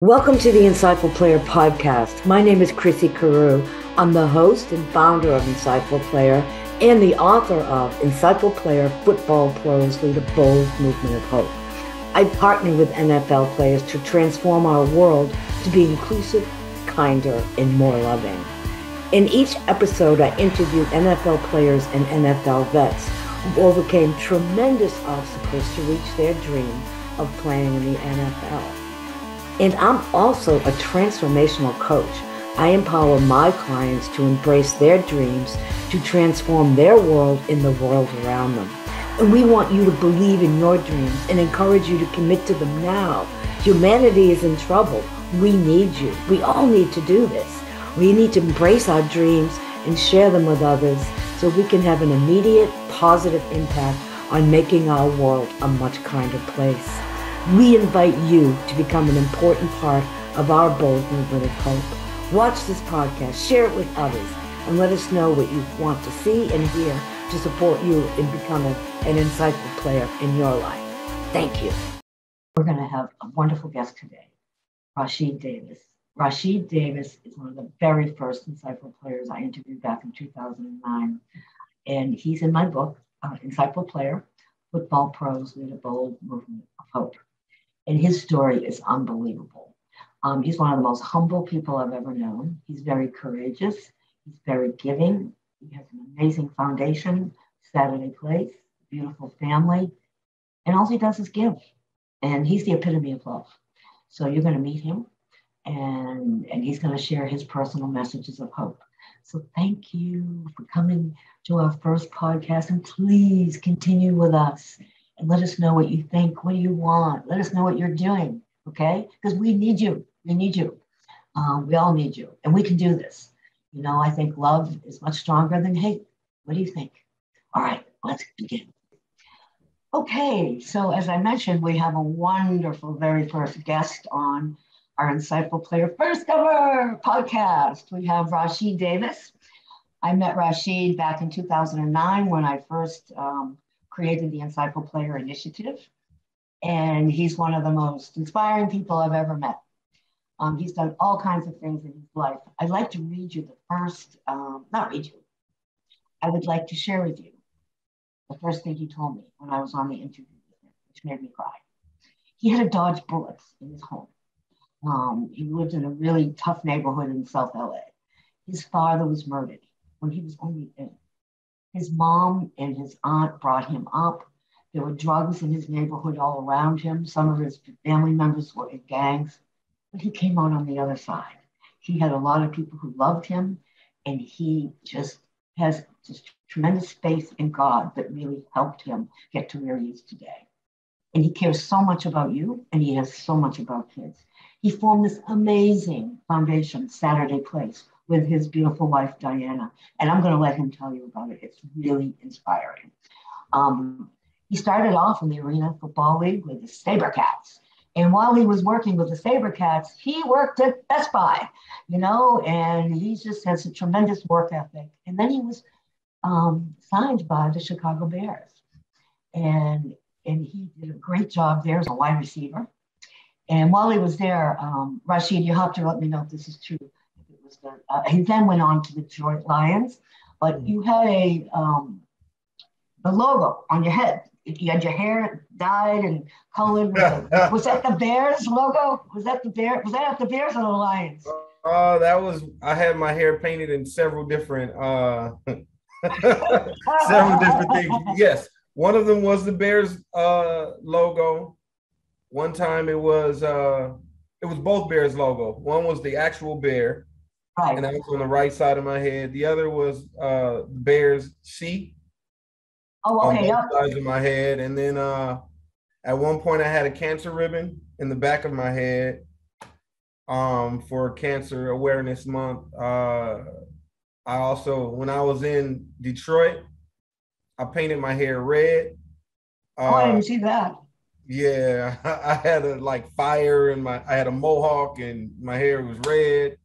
Welcome to the Insightful Player podcast. My name is Chrissy Carew. I'm the host and founder of Insightful Player and the author of Insightful Player, Football Pros Lead a Bold Movement of Hope. I partner with NFL players to transform our world to be inclusive, kinder, and more loving. In each episode, I interviewed NFL players and NFL vets who overcame tremendous obstacles to reach their dream of playing in the NFL. And I'm also a transformational coach. I empower my clients to embrace their dreams, to transform their world and the world around them. And we want you to believe in your dreams and encourage you to commit to them now. Humanity is in trouble. We need you. We all need to do this. We need to embrace our dreams and share them with others so we can have an immediate positive impact on making our world a much kinder place. We invite you to become an important part of our bold movement of hope. Watch this podcast, share it with others, and let us know what you want to see and hear to support you in becoming an insightful player in your life. Thank you. We're going to have a wonderful guest today, Rashied Davis. Rashied Davis is one of the very first insightful players I interviewed back in 2009. And he's in my book, Insightful Player, Football Pros Lead a Bold Movement of Hope. And his story is unbelievable. He's one of the most humble people I've ever known. He's very courageous. He's very giving. He has an amazing foundation, Saturday Place, beautiful family. And all he does is give. And he's the epitome of love. So you're going to meet him, and he's going to share his personal messages of hope. So thank you for coming to our first podcast. And please continue with us. And let us know what you think. What do you want? Let us know what you're doing, okay? Because we need you. We need you. We all need you. And we can do this. You know, I think love is much stronger than hate. What do you think? All right, let's begin. Okay, so as I mentioned, we have a wonderful very first guest on our Insightful Player First Ever podcast. We have Rashied Davis. I met Rashied back in 2009 when I first created the Insightful Player Initiative. And he's one of the most inspiring people I've ever met. He's done all kinds of things in his life. I'd like to read you the first, not read you, I would like to share with you the first thing he told me when I was on the interview with him, which made me cry. He had to dodge bullets in his home. He lived in a really tough neighborhood in South L.A. His father was murdered when he was only 8. His mom and his aunt brought him up. There were drugs in his neighborhood all around him. Some of his family members were in gangs, but he came out on the other side. He had a lot of people who loved him, and he just has just tremendous faith in God that really helped him get to where he is today. And he cares so much about you, and he has so much about kids. He formed this amazing foundation, Saturday Place, with his beautiful wife, Diana. And I'm going to let him tell you about it. It's really inspiring. He started off in the Arena Football League with the Sabercats. And while he was working with the Sabercats, he worked at Best Buy, you know, and he just has a tremendous work ethic. And then he was signed by the Chicago Bears. And he did a great job there as a wide receiver. And while he was there, Rashied, you have to let me know if this is true. He then went on to the Detroit Lions, but you had the logo on your head. You had your hair dyed and colored. Was that the Bears logo? Was that the Bears or the Lions? I had my hair painted in several different several different things. Yes, one of them was the Bears logo. One time it was both Bears logo. One was the actual bear. Right. And that was on the right side of my head. The other was Bears C. Oh, okay. On both sides of my head. And then at one point I had a cancer ribbon in the back of my head for Cancer Awareness Month. I also, when I was in Detroit, I painted my hair red. I didn't see that. Yeah, I had fire in I had a mohawk and my hair was red.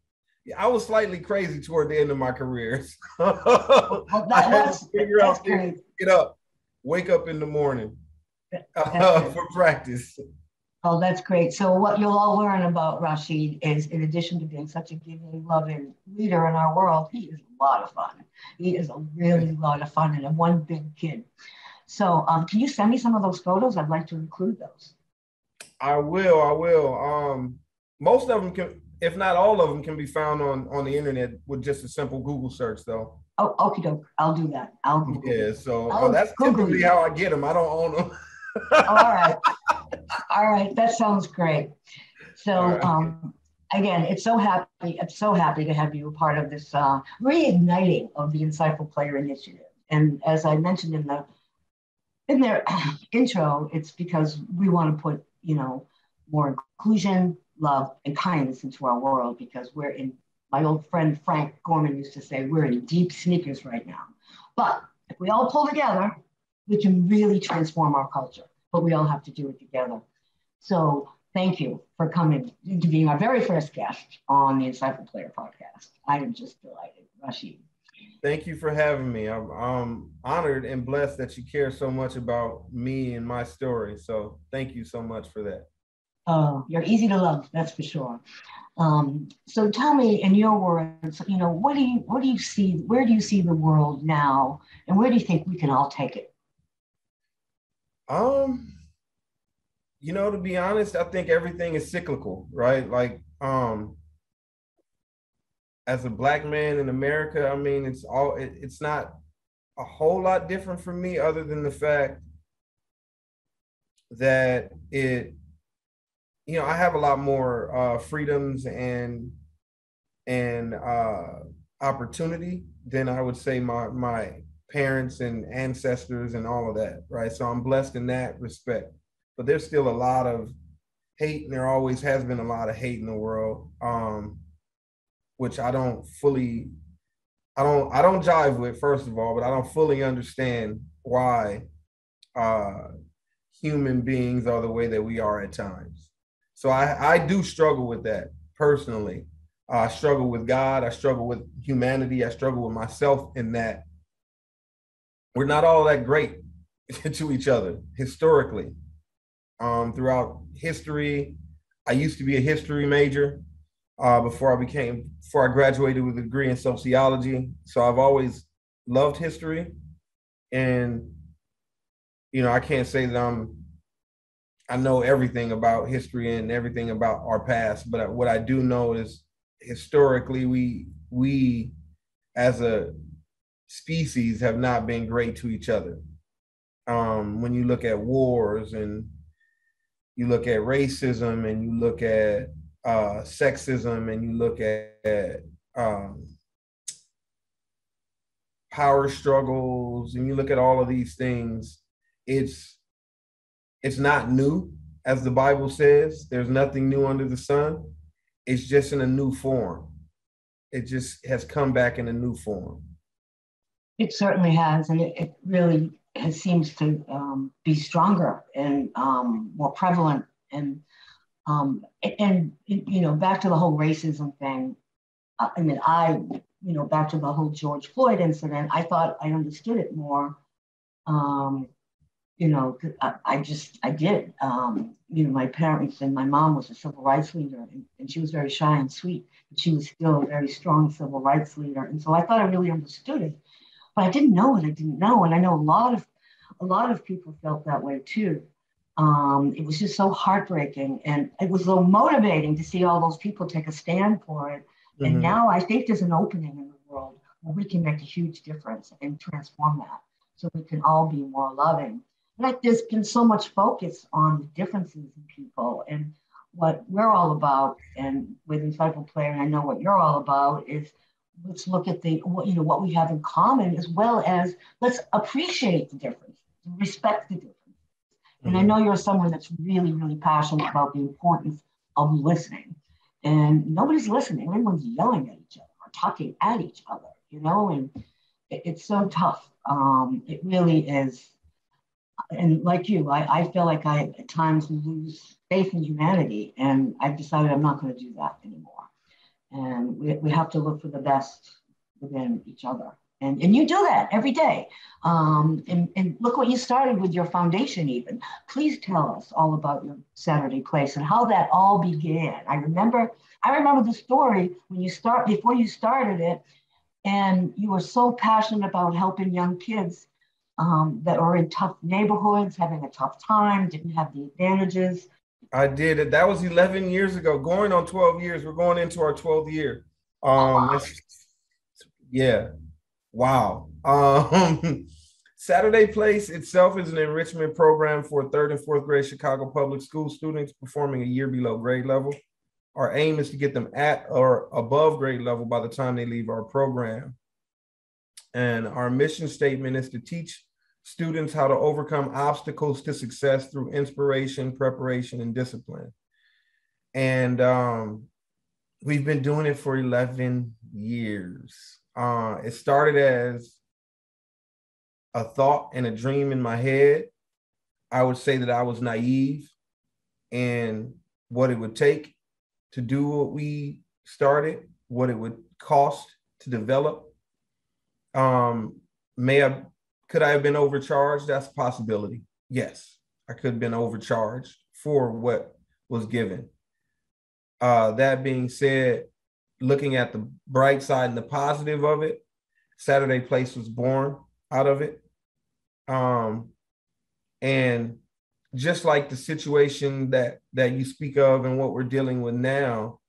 I was slightly crazy toward the end of my career. I had to figure out things, get up, wake up in the morning for practice. Oh, that's great. So what you'll all learn about Rashied is, in addition to being such a giving, loving leader in our world, he is a lot of fun. He is a really lot of fun and a one big kid. So can you send me some of those photos? I'd like to include those. I will. I will. Most of them can, if not all of them, can be found on the internet with just a simple Google search, though. Oh, okie doke. I'll do that. I'll Google Yeah. it. So I'll that's Google typically you. how I get them. I don't own them. All right. All right. That sounds great. So Right. again, I'm so happy to have you a part of this reigniting of the Insightful Player Initiative. And as I mentioned in their intro, it's because we want to put, more inclusion, love, and kindness into our world because my old friend Frank Gorman used to say, we're in deep sneakers right now. But if we all pull together, we can really transform our culture, but we all have to do it together. So thank you for coming to being our very first guest on the Insightful Player podcast. I am just delighted, Rashied. Thank you for having me. I'm honored and blessed that you care so much about me and my story. So thank you so much for that. Oh, you're easy to love, that's for sure. So tell me, in your words, what do you see? Where do you see the world now, and where do you think we can all take it? Um, to be honest, I think everything is cyclical, right? Like, as a Black man in America, I mean, it's not a whole lot different for me, other than the fact that I have a lot more freedoms and opportunity than I would say my parents and ancestors and all of that, right? So I'm blessed in that respect. But there's still a lot of hate, and there always has been a lot of hate in the world, which I don't jive with, first of all, but I don't fully understand why uh, human beings are the way that we are at times. So I do struggle with that personally. I struggle with God. I struggle with humanity. I struggle with myself in that we're not all that great to each other historically. Throughout history, I used to be a history major before I graduated with a degree in sociology. So I've always loved history, and I can't say that I know everything about history and everything about our past, but what I do know is historically we as a species have not been great to each other. When you look at wars and you look at racism and you look at sexism and you look at power struggles and you look at all of these things, it's not new, as the Bible says. There's nothing new under the sun. It's just in a new form. It just has come back in a new form. It certainly has, and it really seems to be stronger and more prevalent. And back to the whole racism thing. Back to the whole George Floyd incident. I thought I understood it more. I did. My parents and my mom was a civil rights leader, and she was very shy and sweet, but she was still a very strong civil rights leader. And so I thought I really understood it, but I didn't know what I didn't know. And I know a lot of people felt that way too. It was just so heartbreaking, and it was so motivating to see all those people take a stand for it. And now I think there's an opening in the world where we can make a huge difference and transform that, so we can all be more loving. Like, there's been so much focus on the differences in people, and what we're all about, and with Insightful Player, and I know what you're all about, is let's look at what we have in common, as well as let's appreciate the difference, respect the difference. And I know you're someone that's really, really passionate about the importance of listening. And nobody's listening. Everyone's yelling at each other or talking at each other, and it's so tough. It really is. And like you, I feel like I at times lose faith in humanity, and I've decided I'm not going to do that anymore. And we have to look for the best within each other And you do that every day. And look what you started with your foundation even. Please tell us all about your Saturday Place and how that all began. I remember the story before you started it, and you were so passionate about helping young kids that are in tough neighborhoods, having a tough time, didn't have the advantages. I did it. That was 11 years ago, going on 12 years. We're going into our 12th year. Oh, wow. Yeah. Wow. Saturday Place itself is an enrichment program for third and fourth grade Chicago public school students performing a year below grade level. Our aim is to get them at or above grade level by the time they leave our program. And our mission statement is to teach students how to overcome obstacles to success through inspiration, preparation, and discipline. And we've been doing it for 11 years. It started as a thought and a dream in my head. I would say that I was naive in what it would take to do what we started, what it would cost to develop. Could I have been overcharged? That's a possibility. Yes, I could have been overcharged for what was given. That being said, looking at the bright side and the positive of it, Saturday Place was born out of it. And just like the situation that you speak of and what we're dealing with now,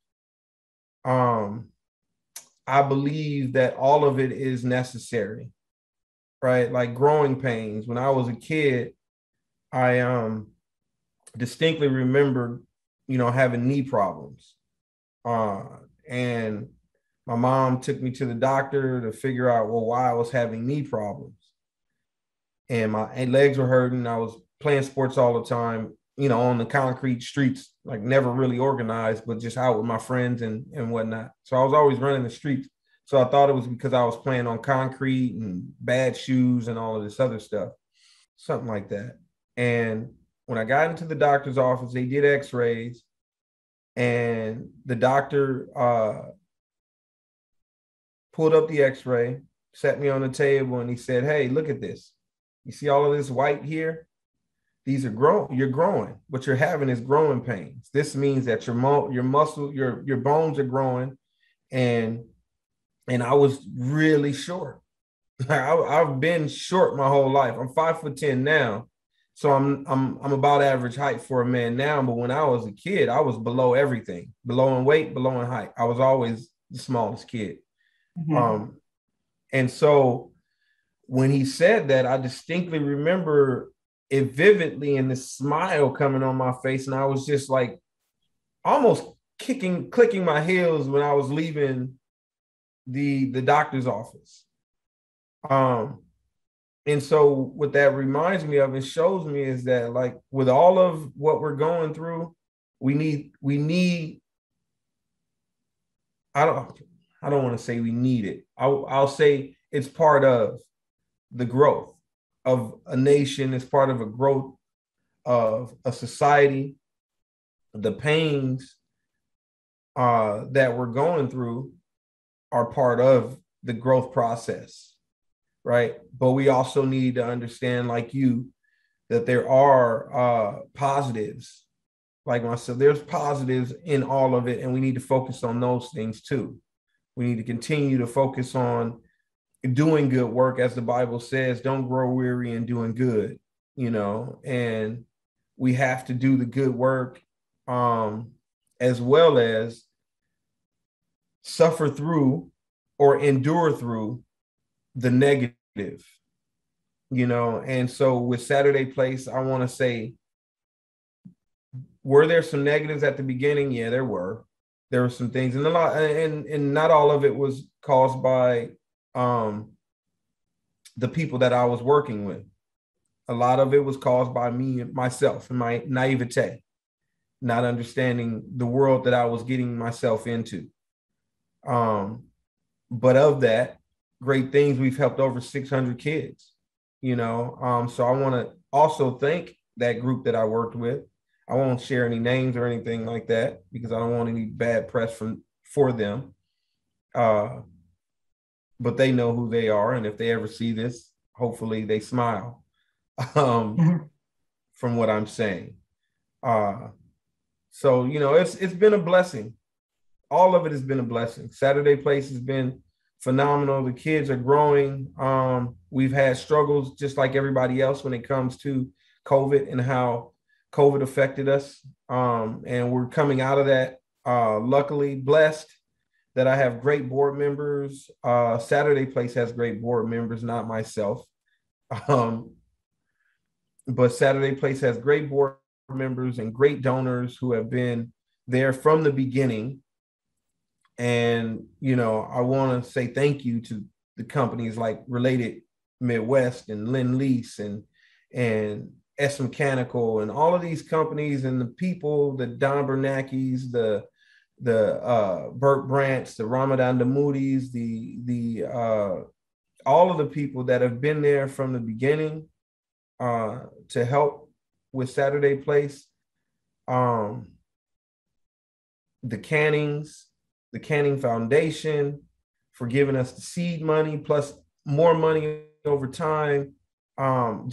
I believe that all of it is necessary, right? Like growing pains. When I was a kid, I distinctly remember, having knee problems. And my mom took me to the doctor to figure out, why I was having knee problems. And my legs were hurting. I was playing sports all the time, on the concrete streets, like never really organized, but just out with my friends and whatnot. So I was always running the streets. So I thought it was because I was playing on concrete and bad shoes and all of this other stuff, something like that. And when I got into the doctor's office, they did x-rays, and the doctor pulled up the x-ray, sat me on the table, and he said, "Hey, look at this. You see all of this white here? These are growing. You're growing. What you're having is growing pains. This means that your muscle, your bones are growing." And I was really short. I've been short my whole life. I'm 5'10" now, so I'm about average height for a man now. But when I was a kid, I was below everything, below in weight, below in height. I was always the smallest kid. Mm-hmm. And so when he said that, I distinctly remember it vividly, and this smile coming on my face, and I was just like almost clicking my heels when I was leaving the doctor's office. And so what that reminds me of and shows me is that, like, with all of what we're going through, we need I don't want to say we need it. I'll say it's part of the growth of a nation. It's part of a growth of a society. The pains that we're going through are part of the growth process, right? But we also need to understand, like you, that there are positives. Like myself, there's positives in all of it, and we need to focus on those things too. We need to continue to focus on doing good work, as the Bible says, don't grow weary in doing good, and we have to do the good work as well as suffer through or endure through the negative, and so with Saturday Place, I want to say, were there some negatives at the beginning? Yeah, there were some things, and not all of it was caused by the people that I was working with. A lot of it was caused by myself and my naivete, not understanding the world that I was getting myself into. But of that, great things, we've helped over 600 kids, so I want to also thank that group that I worked with. I won't share any names or anything like that because I don't want any bad press for them. but they know who they are. And if they ever see this, hopefully they smile um, from what I'm saying. Uh, so, it's been a blessing. All of it has been a blessing. Saturday Place has been phenomenal. The kids are growing. We've had struggles just like everybody else when it comes to COVID and how COVID affected us. And we're coming out of that, luckily blessed that I have great board members. Saturday Place has great board members, not myself. But Saturday Place has great board members and great donors who have been there from the beginning. And, I want to say thank you to the companies like Related Midwest and Lynn Lease and S Mechanical and all of these companies and the people, the Don Bernackes, the Burt Brants, the Ramadan Damudis, the all of the people that have been there from the beginning to help with Saturday Place. The Canning Foundation for giving us the seed money plus more money over time. I've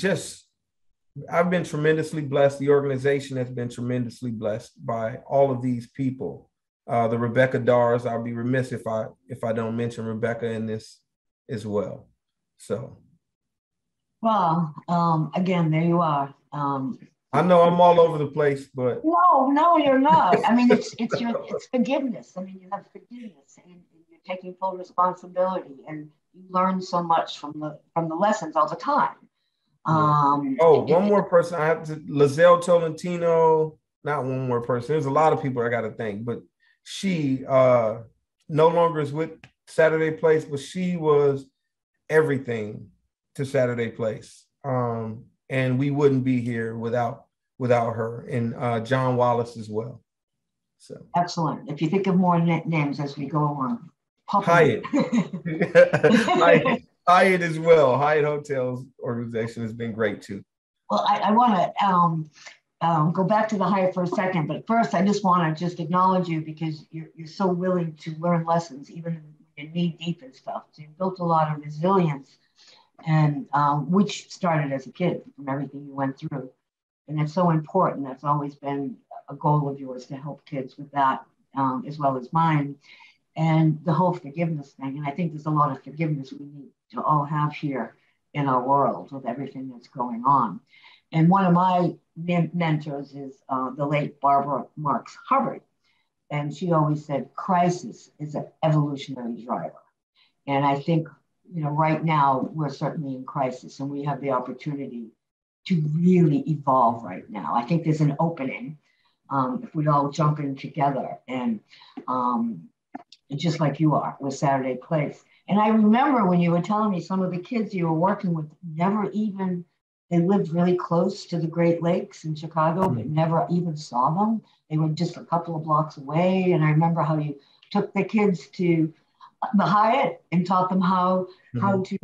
been tremendously blessed. The organization has been tremendously blessed by all of these people. The Rebecca Dars, I'll be remiss if I don't mention Rebecca in this as well. So. Well, again, there you are. I know I'm all over the place, but no, you're not. I mean, it's forgiveness. I mean, you have forgiveness, and you're taking full responsibility, and you learn so much from the lessons all the time. One more person I have to Lizelle Tolentino. Not one more person. There's a lot of people I got to thank, but she no longer is with Saturday Place, but she was everything to Saturday Place. And we wouldn't be here without her, and John Wallace as well. So excellent. If you think of more names as we go on, Hyatt, Hyatt as well. Hyatt Hotels organization has been great too. Well, I want to go back to the Hyatt for a second, but first I just want to acknowledge you because you're so willing to learn lessons, even when you're knee deep and stuff. So you built a lot of resilience. And which started as a kid from everything you went through. And it's so important. That's always been a goal of yours to help kids with that, as well as mine. And the whole forgiveness thing. And I think there's a lot of forgiveness we need to all have here in our world with everything that's going on. And one of my mentors is the late Barbara Marks Hubbard. And she always said, crisis is an evolutionary driver. And I think right now we're certainly in crisis and we have the opportunity to really evolve right now. I think there's an opening if we all jump in together and just like you are with Saturday Place. And I remember when you were telling me some of the kids you were working with they lived really close to the Great Lakes in Chicago, but never even saw them. They were just a couple of blocks away. And I remember how you took the kids to the Hyatt and taught them how to,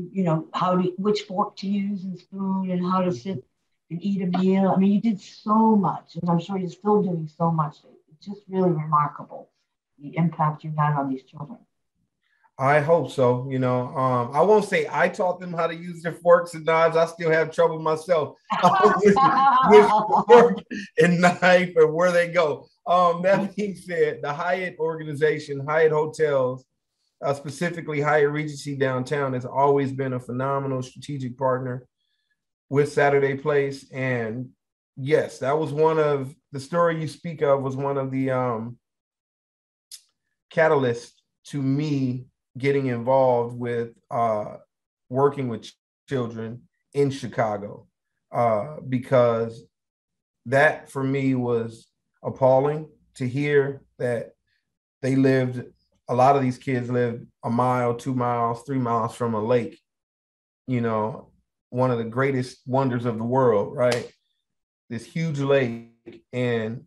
which fork to use and spoon and how to sit and eat a meal. I mean, you did so much, and I'm sure you're still doing so much. It's just really remarkable, the impact you had on these children. I hope so. I won't say I taught them how to use their forks and knives. I still have trouble myself with fork and knife and where they go. That being said, the Hyatt organization, Hyatt Hotels, specifically Hyatt Regency downtown, has always been a phenomenal strategic partner with Saturday Place. And yes, that was one of the story you speak of was one of the catalysts to me getting involved with working with children in Chicago, because that for me was appalling to hear that a lot of these kids lived a mile, 2 miles, 3 miles from a lake, one of the greatest wonders of the world, right? This huge lake, and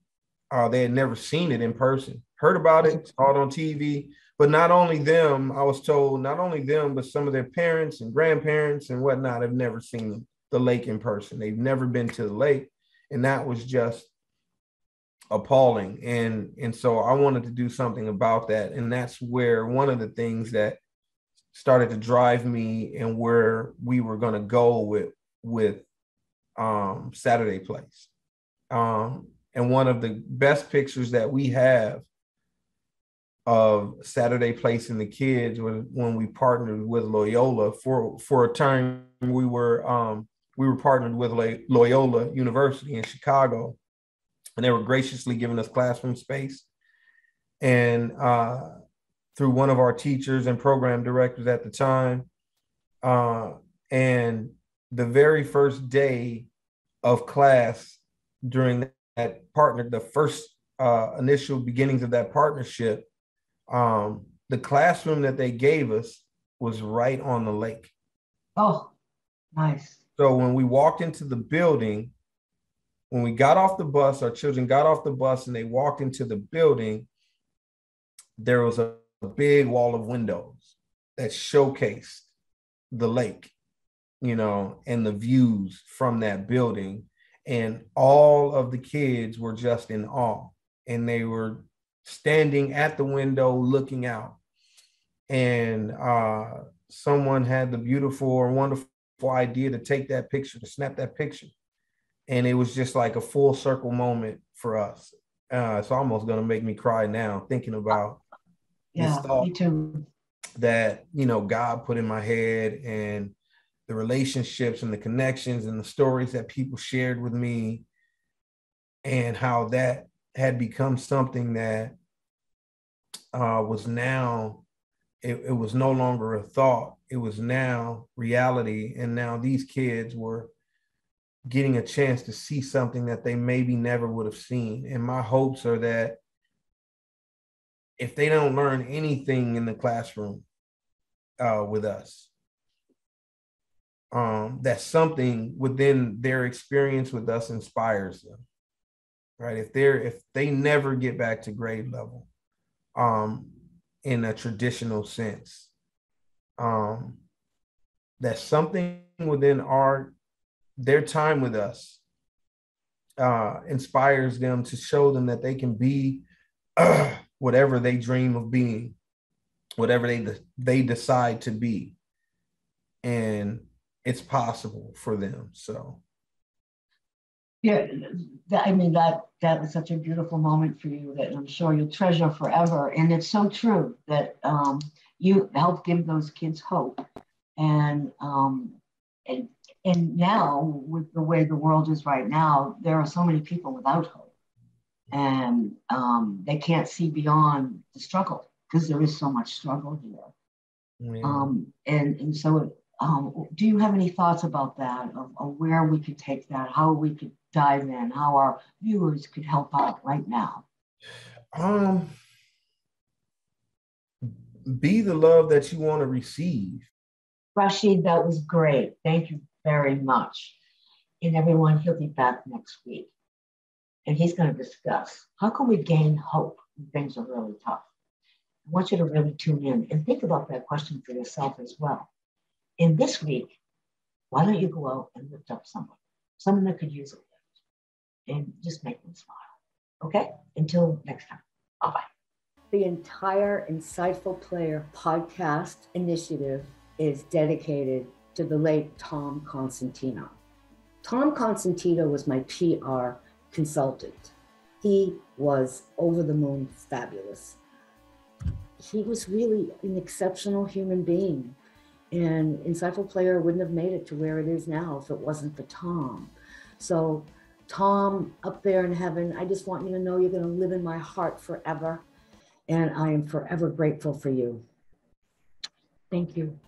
they had never seen it in person, heard about it, saw it on TV. But not only them, I was told, not only them, but some of their parents and grandparents and whatnot have never seen the lake in person. They've never been to the lake. And that was just appalling. And so I wanted to do something about that. And that's where one of the things that started to drive me and where we were going to go with Saturday Place. And one of the best pictures that we have of Saturday Place and the kids was when we partnered with Loyola for a time. We were partnered with Loyola University in Chicago, and they were graciously giving us classroom space. And through one of our teachers and program directors at the time, and the very first day of class during that partner, the first initial beginnings of that partnership, the classroom that they gave us was right on the lake. Oh, nice. So when we walked into the building, when we got off the bus, our children got off the bus and they walked into the building, there was a big wall of windows that showcased the lake, you know, and the views from that building. And all of the kids were just in awe, and they were standing at the window looking out. And someone had the beautiful or wonderful idea to take that picture, to snap that picture. And it was just like a full circle moment for us. It's almost going to make me cry now thinking about this thought me too. that, you know, God put in my head, and the relationships and the connections and the stories that people shared with me, and how that had become something that was now, it was no longer a thought. It was now reality. And now these kids were getting a chance to see something that they maybe never would have seen. And my hopes are that if they don't learn anything in the classroom with us, that something within their experience with us inspires them, right? If they never get back to grade level, in a traditional sense, that something within their time with us inspires them to show them that they can be whatever they dream of being, whatever they decide to be, and it's possible for them. So yeah, I mean, that was such a beautiful moment for you that I'm sure you'll treasure forever. And it's so true that you helped give those kids hope. And now, with the way the world is right now, there are so many people without hope, and they can't see beyond the struggle, because there is so much struggle here. yeah. And so, do you have any thoughts about that, of where we could take that, how we could dive in, how our viewers could help out right now? Be the love that you want to receive. Rashied, that was great. Thank you very much. And everyone, he'll be back next week. And he's going to discuss, how can we gain hope when things are really tough? I want you to really tune in and think about that question for yourself as well. And this week, why don't you go out and lift up someone that could use a lift, and just make them smile. Okay? Until next time. Bye-bye. The entire Insightful Player podcast initiative is dedicated to the late Tom Constantino. Tom Constantino was my PR consultant. He was over the moon fabulous. He was really an exceptional human being. And Insightful Player wouldn't have made it to where it is now if it wasn't for Tom. So Tom, up there in heaven, I just want you to know you're going to live in my heart forever. And I am forever grateful for you. Thank you.